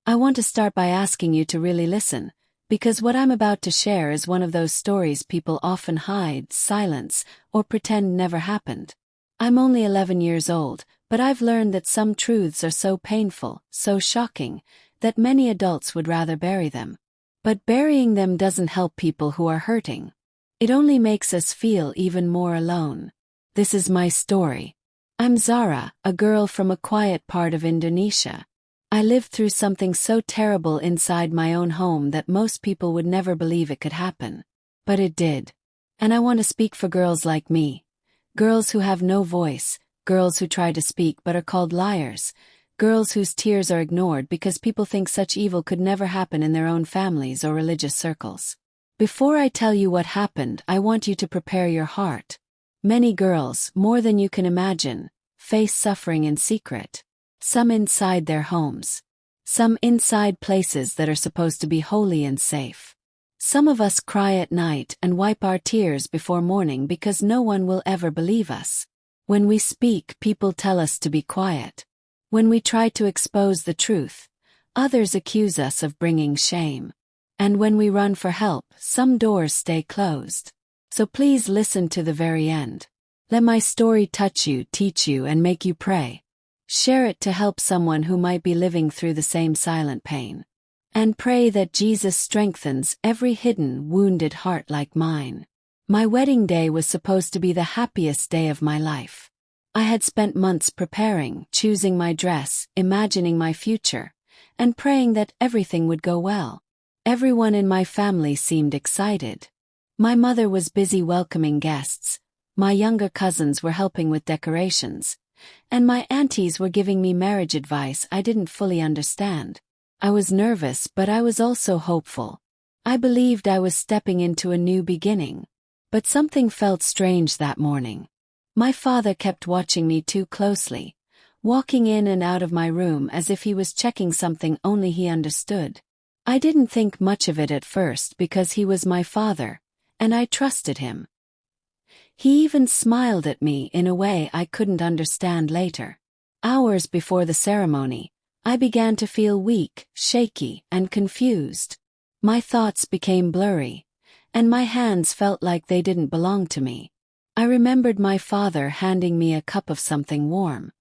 I want to start by asking you to really listen, because what I'm about to share is one of those stories people often hide, silence, or pretend never happened. I'm only 11 years old, but I've learned that some truths are so painful, so shocking, that many adults would rather bury them. But burying them doesn't help people who are hurting. It only makes us feel even more alone. This is my story. I'm Zara, a girl from a quiet part of Indonesia. I lived through something so terrible inside my own home that most people would never believe it could happen. But it did. And I want to speak for girls like me. Girls who have no voice, girls who try to speak but are called liars, girls whose tears are ignored because people think such evil could never happen in their own families or religious circles. Before I tell you what happened, I want you to prepare your heart. Many girls, more than you can imagine, face suffering in secret. Some inside their homes. Some inside places that are supposed to be holy and safe. Some of us cry at night and wipe our tears before morning because no one will ever believe us. When we speak, people tell us to be quiet. When we try to expose the truth, others accuse us of bringing shame. And when we run for help, some doors stay closed. So please listen to the very end. Let my story touch you, teach you, and make you pray. Share it to help someone who might be living through the same silent pain. And pray that Jesus strengthens every hidden, wounded heart like mine. My wedding day was supposed to be the happiest day of my life. I had spent months preparing, choosing my dress, imagining my future, and praying that everything would go well. Everyone in my family seemed excited. My mother was busy welcoming guests, my younger cousins were helping with decorations, and my aunties were giving me marriage advice I didn't fully understand. I was nervous, but I was also hopeful. I believed I was stepping into a new beginning. But something felt strange that morning. My father kept watching me too closely, walking in and out of my room as if he was checking something only he understood. I didn't think much of it at first because he was my father, and I trusted him. He even smiled at me in a way I couldn't understand later. Hours before the ceremony, I began to feel weak, shaky, and confused. My thoughts became blurry, and my hands felt like they didn't belong to me. I remembered my father handing me a cup of something warm.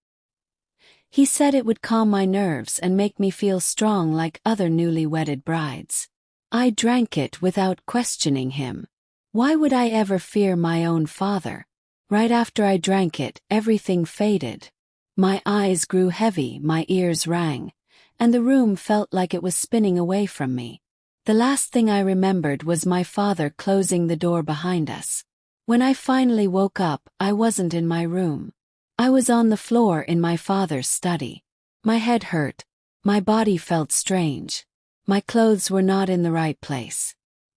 He said it would calm my nerves and make me feel strong like other newly wedded brides. I drank it without questioning him. Why would I ever fear my own father? Right after I drank it, everything faded. My eyes grew heavy, my ears rang, and the room felt like it was spinning away from me. The last thing I remembered was my father closing the door behind us. When I finally woke up, I wasn't in my room. I was on the floor in my father's study. My head hurt. My body felt strange. My clothes were not in the right place.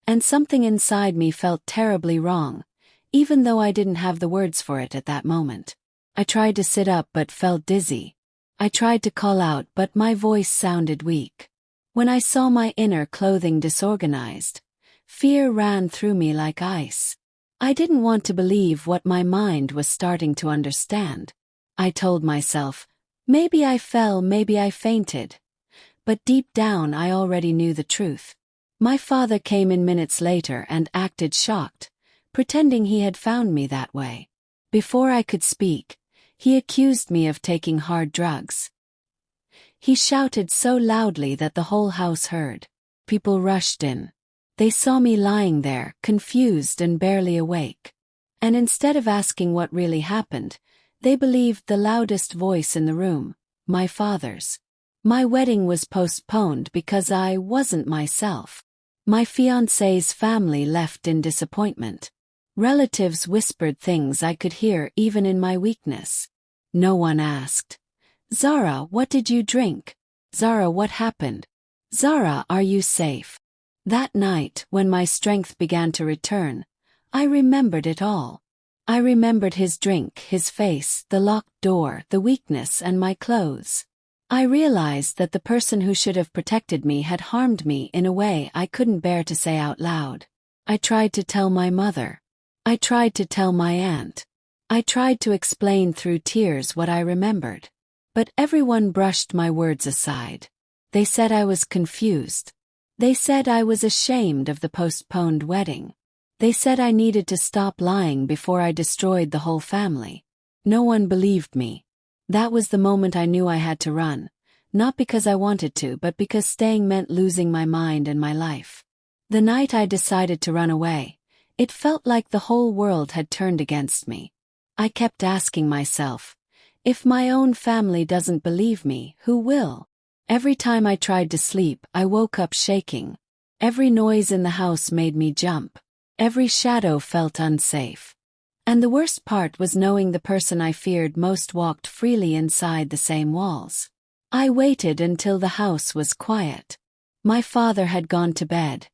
And something inside me felt terribly wrong, even though I didn't have the words for it at that moment. I tried to sit up but felt dizzy. I tried to call out but my voice sounded weak. When I saw my inner clothing disorganized, fear ran through me like ice. I didn't want to believe what my mind was starting to understand. I told myself, maybe I fell, maybe I fainted. But deep down I already knew the truth. My father came in minutes later and acted shocked, pretending he had found me that way. Before I could speak, he accused me of taking hard drugs. He shouted so loudly that the whole house heard. People rushed in. They saw me lying there, confused and barely awake. And instead of asking what really happened, they believed the loudest voice in the room, my father's. My wedding was postponed because I wasn't myself. My fiancé's family left in disappointment. Relatives whispered things I could hear even in my weakness. No one asked, "Zara, what did you drink? Zara, what happened? Zara, are you safe?" That night, when my strength began to return, I remembered it all. I remembered his drink, his face, the locked door, the weakness, and my clothes. I realized that the person who should have protected me had harmed me in a way I couldn't bear to say out loud. I tried to tell my mother. I tried to tell my aunt. I tried to explain through tears what I remembered. But everyone brushed my words aside. They said I was confused. They said I was ashamed of the postponed wedding. They said I needed to stop lying before I destroyed the whole family. No one believed me. That was the moment I knew I had to run. Not because I wanted to, but because staying meant losing my mind and my life. The night I decided to run away, it felt like the whole world had turned against me. I kept asking myself, if my own family doesn't believe me, who will? Every time I tried to sleep, I woke up shaking. Every noise in the house made me jump. Every shadow felt unsafe. And the worst part was knowing the person I feared most walked freely inside the same walls. I waited until the house was quiet. My father had gone to bed,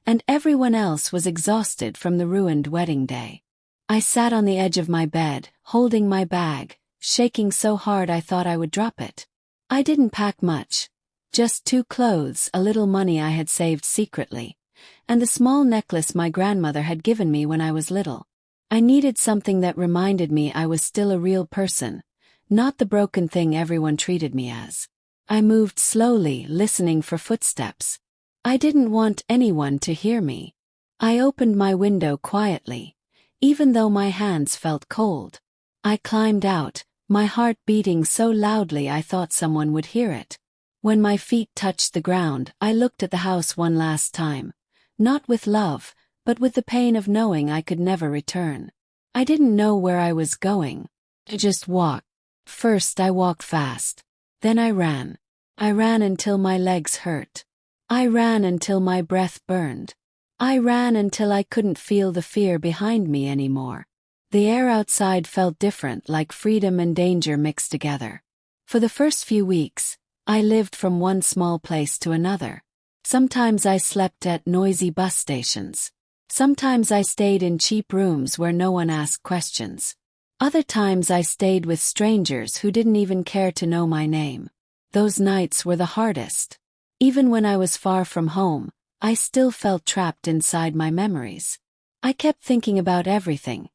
and everyone else was exhausted from the ruined wedding day. I sat on the edge of my bed, holding my bag, shaking so hard I thought I would drop it. I didn't pack much. Just 2 clothes, a little money I had saved secretly, and the small necklace my grandmother had given me when I was little. I needed something that reminded me I was still a real person, not the broken thing everyone treated me as. I moved slowly, listening for footsteps. I didn't want anyone to hear me. I opened my window quietly, even though my hands felt cold. I climbed out, my heart beating so loudly I thought someone would hear it. When my feet touched the ground, I looked at the house one last time, not with love, but with the pain of knowing I could never return. I didn't know where I was going. I just walked. First I walked fast. Then I ran. I ran until my legs hurt. I ran until my breath burned. I ran until I couldn't feel the fear behind me anymore. The air outside felt different, like freedom and danger mixed together. For the first few weeks, I lived from one small place to another. Sometimes I slept at noisy bus stations. Sometimes I stayed in cheap rooms where no one asked questions. Other times I stayed with strangers who didn't even care to know my name. Those nights were the hardest. Even when I was far from home, I still felt trapped inside my memories. I kept thinking about everything.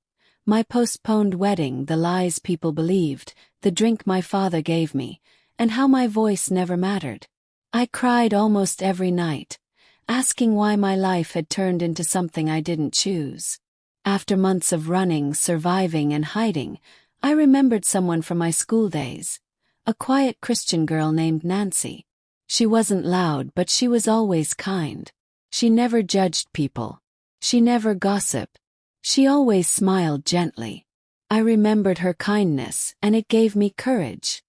My postponed wedding, the lies people believed, the drink my father gave me, and how my voice never mattered. I cried almost every night, asking why my life had turned into something I didn't choose. After months of running, surviving, and hiding, I remembered someone from my school days. A quiet Christian girl named Nancy. She wasn't loud, but she was always kind. She never judged people. She never gossiped. She always smiled gently. I remembered her kindness, and it gave me courage.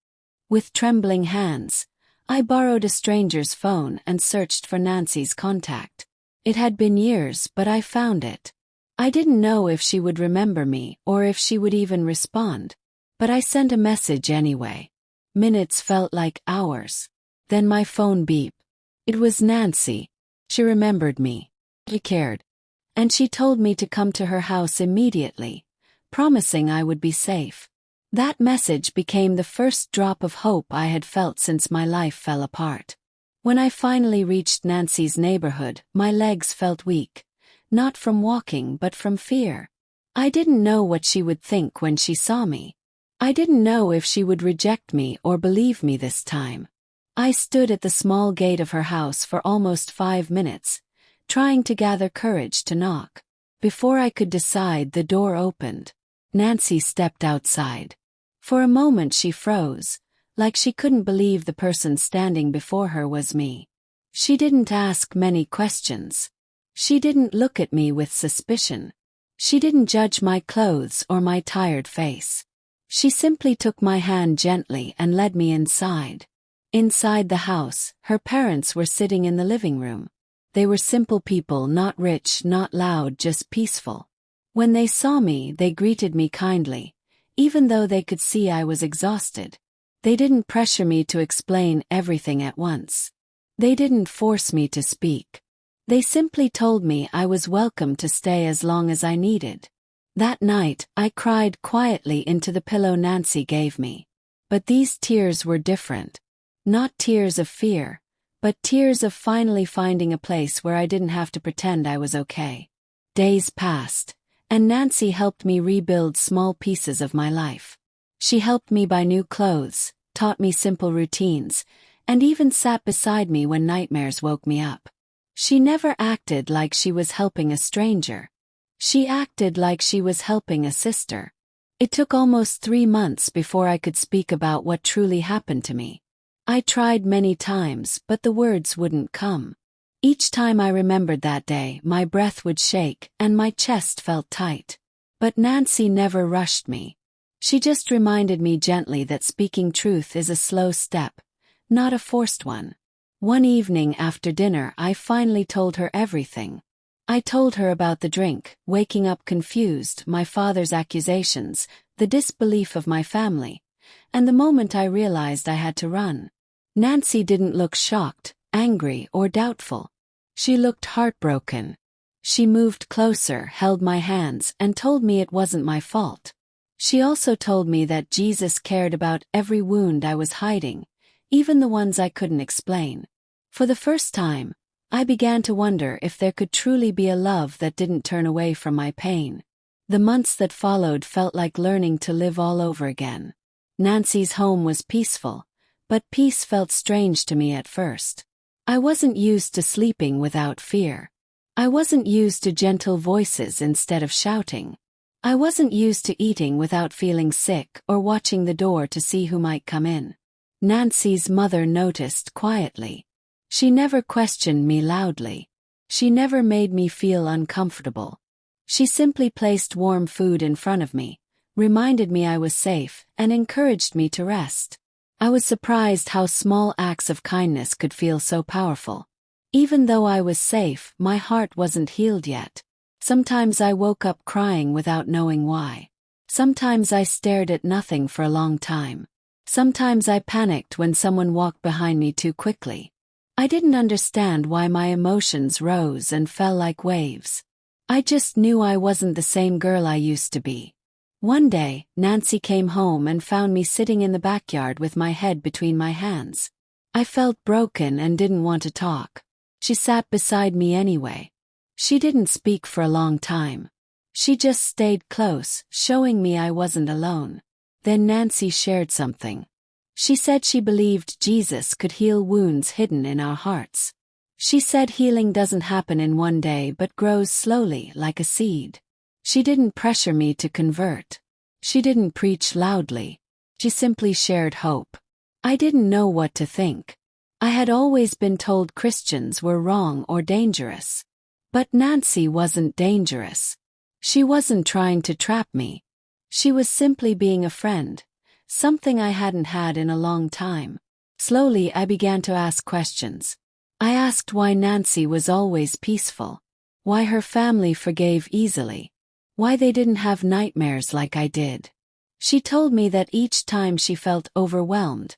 With trembling hands, I borrowed a stranger's phone and searched for Nancy's contact. It had been years, but I found it. I didn't know if she would remember me or if she would even respond. But I sent a message anyway. Minutes felt like hours. Then my phone beeped. It was Nancy. She remembered me. She cared. And she told me to come to her house immediately, promising I would be safe. That message became the first drop of hope I had felt since my life fell apart. When I finally reached Nancy's neighborhood, my legs felt weak. Not from walking, but from fear. I didn't know what she would think when she saw me. I didn't know if she would reject me or believe me this time. I stood at the small gate of her house for almost 5 minutes, trying to gather courage to knock. Before I could decide, the door opened. Nancy stepped outside. For a moment she froze, like she couldn't believe the person standing before her was me. She didn't ask many questions. She didn't look at me with suspicion. She didn't judge my clothes or my tired face. She simply took my hand gently and led me inside. Inside the house, her parents were sitting in the living room. They were simple people, not rich, not loud, just peaceful. When they saw me, they greeted me kindly, even though they could see I was exhausted. They didn't pressure me to explain everything at once. They didn't force me to speak. They simply told me I was welcome to stay as long as I needed. That night, I cried quietly into the pillow Nancy gave me. But these tears were different. Not tears of fear, but tears of finally finding a place where I didn't have to pretend I was okay. Days passed, and Nancy helped me rebuild small pieces of my life. She helped me buy new clothes, taught me simple routines, and even sat beside me when nightmares woke me up. She never acted like she was helping a stranger. She acted like she was helping a sister. It took almost 3 months before I could speak about what truly happened to me. I tried many times, but the words wouldn't come. Each time I remembered that day, my breath would shake and my chest felt tight. But Nancy never rushed me. She just reminded me gently that speaking truth is a slow step, not a forced one. One evening after dinner, I finally told her everything. I told her about the drink, waking up confused, my father's accusations, the disbelief of my family, and the moment I realized I had to run. Nancy didn't look shocked, angry, or doubtful. She looked heartbroken. She moved closer, held my hands, and told me it wasn't my fault. She also told me that Jesus cared about every wound I was hiding, even the ones I couldn't explain. For the first time, I began to wonder if there could truly be a love that didn't turn away from my pain. The months that followed felt like learning to live all over again. Nancy's home was peaceful, but peace felt strange to me at first. I wasn't used to sleeping without fear. I wasn't used to gentle voices instead of shouting. I wasn't used to eating without feeling sick or watching the door to see who might come in. Nancy's mother noticed quietly. She never questioned me loudly. She never made me feel uncomfortable. She simply placed warm food in front of me, reminded me I was safe, and encouraged me to rest. I was surprised how small acts of kindness could feel so powerful. Even though I was safe, my heart wasn't healed yet. Sometimes I woke up crying without knowing why. Sometimes I stared at nothing for a long time. Sometimes I panicked when someone walked behind me too quickly. I didn't understand why my emotions rose and fell like waves. I just knew I wasn't the same girl I used to be. One day, Nancy came home and found me sitting in the backyard with my head between my hands. I felt broken and didn't want to talk. She sat beside me anyway. She didn't speak for a long time. She just stayed close, showing me I wasn't alone. Then Nancy shared something. She said she believed Jesus could heal wounds hidden in our hearts. She said healing doesn't happen in one day but grows slowly like a seed. She didn't pressure me to convert. She didn't preach loudly. She simply shared hope. I didn't know what to think. I had always been told Christians were wrong or dangerous. But Nancy wasn't dangerous. She wasn't trying to trap me. She was simply being a friend. Something I hadn't had in a long time. Slowly I began to ask questions. I asked why Nancy was always peaceful. Why her family forgave easily. Why they didn't have nightmares like I did. She told me that each time she felt overwhelmed,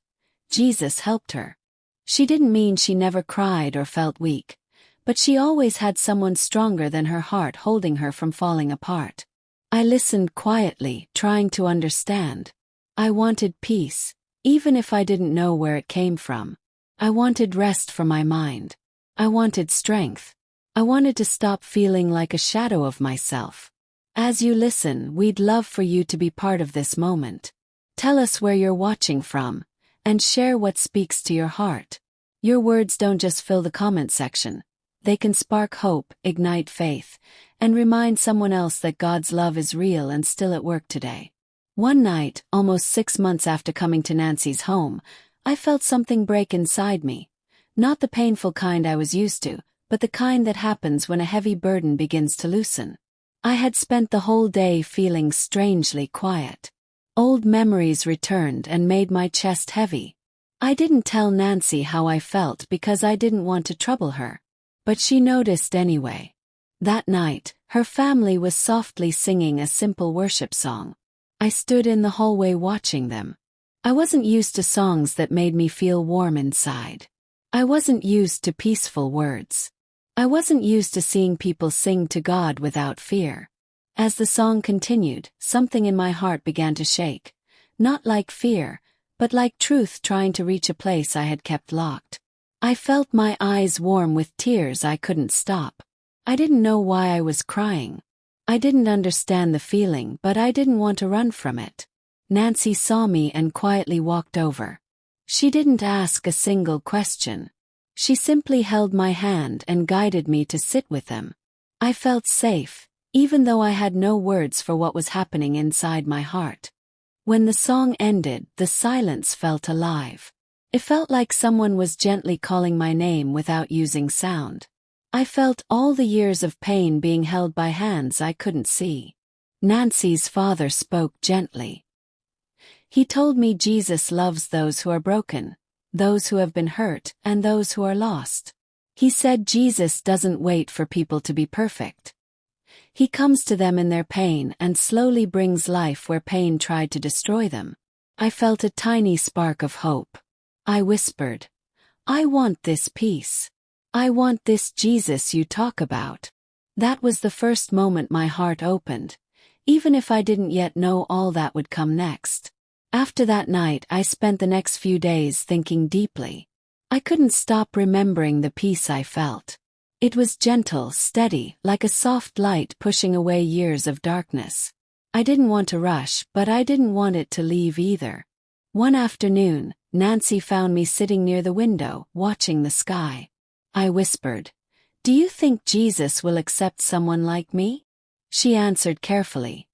Jesus helped her. She didn't mean she never cried or felt weak, but she always had someone stronger than her heart holding her from falling apart. I listened quietly, trying to understand. I wanted peace, even if I didn't know where it came from. I wanted rest for my mind. I wanted strength. I wanted to stop feeling like a shadow of myself. As you listen, we'd love for you to be part of this moment. Tell us where you're watching from, and share what speaks to your heart. Your words don't just fill the comment section. They can spark hope, ignite faith, and remind someone else that God's love is real and still at work today. One night, almost 6 months after coming to Nancy's home, I felt something break inside me. Not the painful kind I was used to, but the kind that happens when a heavy burden begins to loosen. I had spent the whole day feeling strangely quiet. Old memories returned and made my chest heavy. I didn't tell Nancy how I felt because I didn't want to trouble her. But she noticed anyway. That night, her family was softly singing a simple worship song. I stood in the hallway watching them. I wasn't used to songs that made me feel warm inside. I wasn't used to peaceful words. I wasn't used to seeing people sing to God without fear. As the song continued, something in my heart began to shake. Not like fear, but like truth trying to reach a place I had kept locked. I felt my eyes warm with tears I couldn't stop. I didn't know why I was crying. I didn't understand the feeling, but I didn't want to run from it. Nancy saw me and quietly walked over. She didn't ask a single question. She simply held my hand and guided me to sit with them. I felt safe, even though I had no words for what was happening inside my heart. When the song ended, the silence felt alive. It felt like someone was gently calling my name without using sound. I felt all the years of pain being held by hands I couldn't see. Nancy's father spoke gently. He told me Jesus loves those who are broken, those who have been hurt, and those who are lost. He said Jesus doesn't wait for people to be perfect. He comes to them in their pain and slowly brings life where pain tried to destroy them. I felt a tiny spark of hope. I whispered, "I want this peace. I want this Jesus you talk about." That was the first moment my heart opened, even if I didn't yet know all that would come next. After that night, I spent the next few days thinking deeply. I couldn't stop remembering the peace I felt. It was gentle, steady, like a soft light pushing away years of darkness. I didn't want to rush, but I didn't want it to leave either. One afternoon, Nancy found me sitting near the window, watching the sky. I whispered, "Do you think Jesus will accept someone like me?" She answered carefully,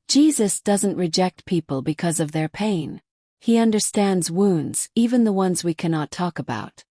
"Jesus doesn't reject people because of their pain. He understands wounds, even the ones we cannot talk about.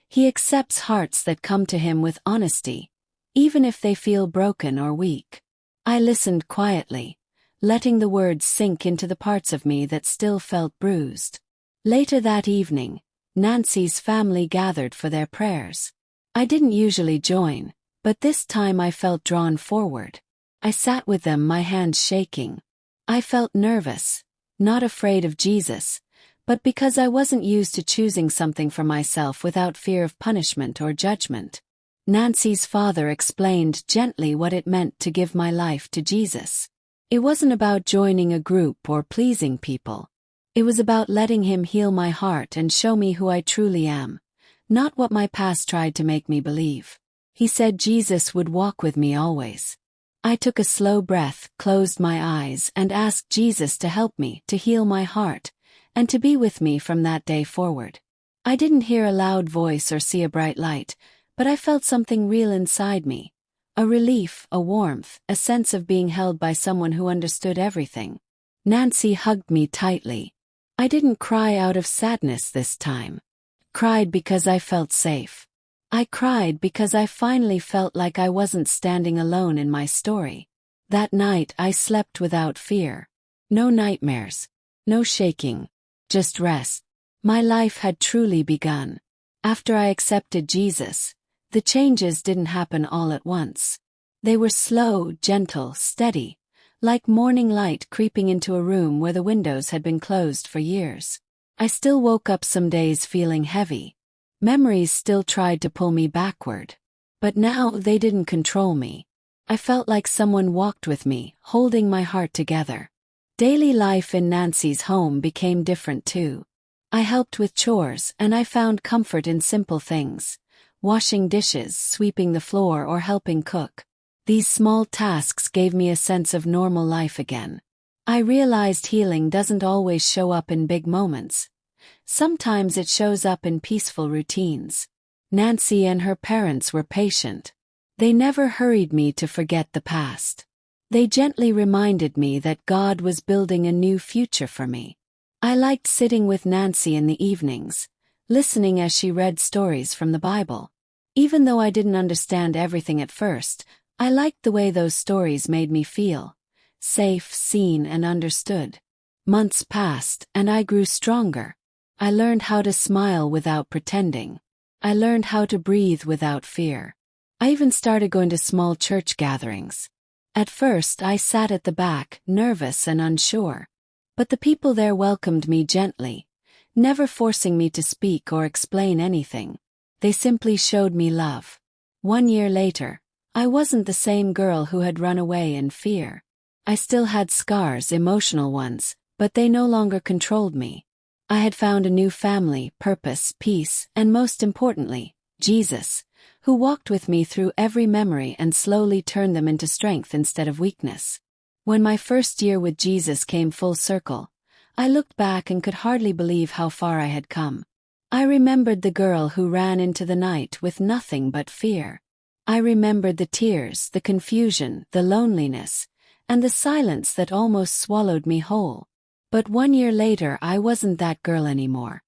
He accepts hearts that come to him with honesty, even if they feel broken or weak." I listened quietly, letting the words sink into the parts of me that still felt bruised. Later that evening, Nancy's family gathered for their prayers. I didn't usually join, but this time I felt drawn forward. I sat with them, my hands shaking. I felt nervous, not afraid of Jesus, but because I wasn't used to choosing something for myself without fear of punishment or judgment. Nancy's father explained gently what it meant to give my life to Jesus. It wasn't about joining a group or pleasing people. It was about letting him heal my heart and show me who I truly am, not what my past tried to make me believe. He said Jesus would walk with me always. I took a slow breath, closed my eyes, and asked Jesus to help me, to heal my heart, and to be with me from that day forward. I didn't hear a loud voice or see a bright light, but I felt something real inside me. A relief, a warmth, a sense of being held by someone who understood everything. Nancy hugged me tightly. I didn't cry out of sadness this time. I cried because I felt safe. I cried because I finally felt like I wasn't standing alone in my story. That night I slept without fear. No nightmares. No shaking. Just rest. My life had truly begun. After I accepted Jesus, the changes didn't happen all at once. They were slow, gentle, steady, like morning light creeping into a room where the windows had been closed for years. I still woke up some days feeling heavy. Memories still tried to pull me backward. But now they didn't control me. I felt like someone walked with me, holding my heart together. Daily life in Nancy's home became different too. I helped with chores, and I found comfort in simple things. Washing dishes, sweeping the floor, or helping cook. These small tasks gave me a sense of normal life again. I realized healing doesn't always show up in big moments. Sometimes it shows up in peaceful routines. Nancy and her parents were patient. They never hurried me to forget the past. They gently reminded me that God was building a new future for me. I liked sitting with Nancy in the evenings, listening as she read stories from the Bible. Even though I didn't understand everything at first, I liked the way those stories made me feel. Safe, seen, and understood. Months passed, and I grew stronger. I learned how to smile without pretending. I learned how to breathe without fear. I even started going to small church gatherings. At first I sat at the back, nervous and unsure. But the people there welcomed me gently, never forcing me to speak or explain anything. They simply showed me love. 1 year later, I wasn't the same girl who had run away in fear. I still had scars, emotional ones, but they no longer controlled me. I had found a new family, purpose, peace, and most importantly, Jesus, who walked with me through every memory and slowly turned them into strength instead of weakness. When my first year with Jesus came full circle, I looked back and could hardly believe how far I had come. I remembered the girl who ran into the night with nothing but fear. I remembered the tears, the confusion, the loneliness, and the silence that almost swallowed me whole. But 1 year later, I wasn't that girl anymore.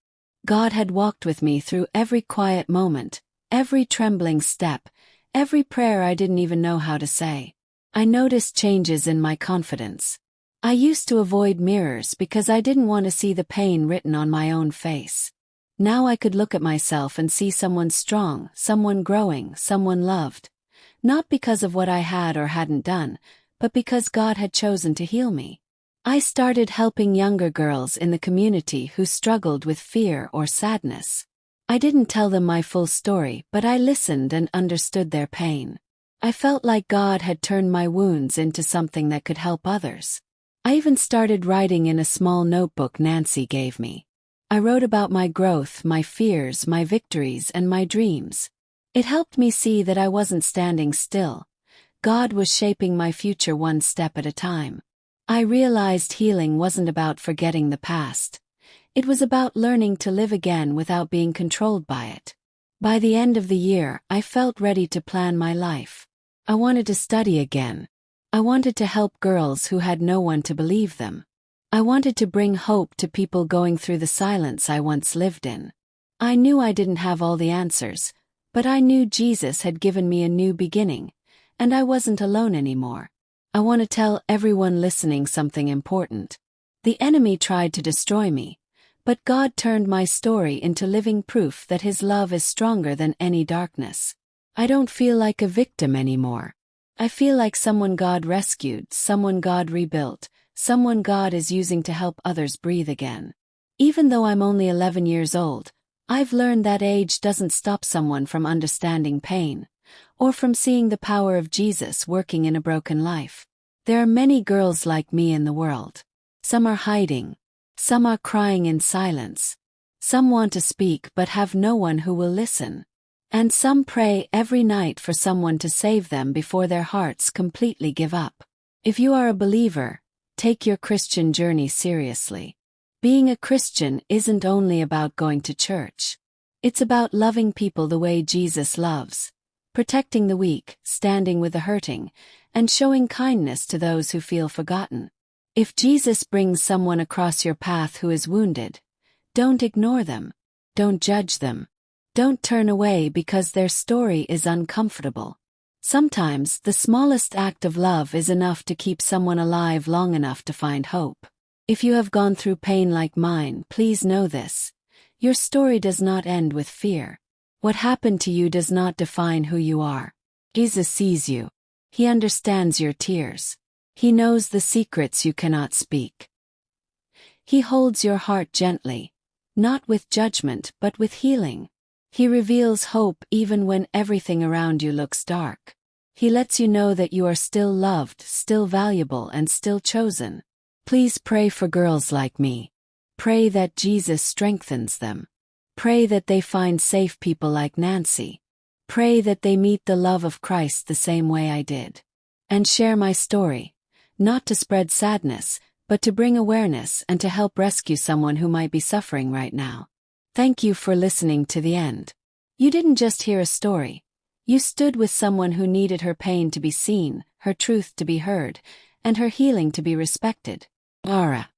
God had walked with me through every quiet moment, every trembling step, every prayer I didn't even know how to say. I noticed changes in my confidence. I used to avoid mirrors because I didn't want to see the pain written on my own face. Now I could look at myself and see someone strong, someone growing, someone loved. Not because of what I had or hadn't done, but because God had chosen to heal me. I started helping younger girls in the community who struggled with fear or sadness. I didn't tell them my full story, but I listened and understood their pain. I felt like God had turned my wounds into something that could help others. I even started writing in a small notebook Nancy gave me. I wrote about my growth, my fears, my victories, and my dreams. It helped me see that I wasn't standing still. God was shaping my future one step at a time. I realized healing wasn't about forgetting the past. It was about learning to live again without being controlled by it. By the end of the year, I felt ready to plan my life. I wanted to study again. I wanted to help girls who had no one to believe them. I wanted to bring hope to people going through the silence I once lived in. I knew I didn't have all the answers, but I knew Jesus had given me a new beginning, and I wasn't alone anymore. I want to tell everyone listening something important. The enemy tried to destroy me, but God turned my story into living proof that His love is stronger than any darkness. I don't feel like a victim anymore. I feel like someone God rescued, someone God rebuilt, someone God is using to help others breathe again. Even though I'm only 11 years old, I've learned that age doesn't stop someone from understanding pain, or from seeing the power of Jesus working in a broken life. There are many girls like me in the world. Some are hiding. Some are crying in silence. Some want to speak but have no one who will listen. And some pray every night for someone to save them before their hearts completely give up. If you are a believer, take your Christian journey seriously. Being a Christian isn't only about going to church. It's about loving people the way Jesus loves, protecting the weak, standing with the hurting, and showing kindness to those who feel forgotten. If Jesus brings someone across your path who is wounded, don't ignore them. Don't judge them. Don't turn away because their story is uncomfortable. Sometimes the smallest act of love is enough to keep someone alive long enough to find hope. If you have gone through pain like mine, please know this. Your story does not end with fear. What happened to you does not define who you are. Jesus sees you. He understands your tears. He knows the secrets you cannot speak. He holds your heart gently, not with judgment but with healing. He reveals hope even when everything around you looks dark. He lets you know that you are still loved, still valuable, and still chosen. Please pray for girls like me. Pray that Jesus strengthens them. Pray that they find safe people like Nancy. Pray that they meet the love of Christ the same way I did. And share my story, not to spread sadness, but to bring awareness and to help rescue someone who might be suffering right now. Thank you for listening to the end. You didn't just hear a story. You stood with someone who needed her pain to be seen, her truth to be heard, and her healing to be respected. Aura.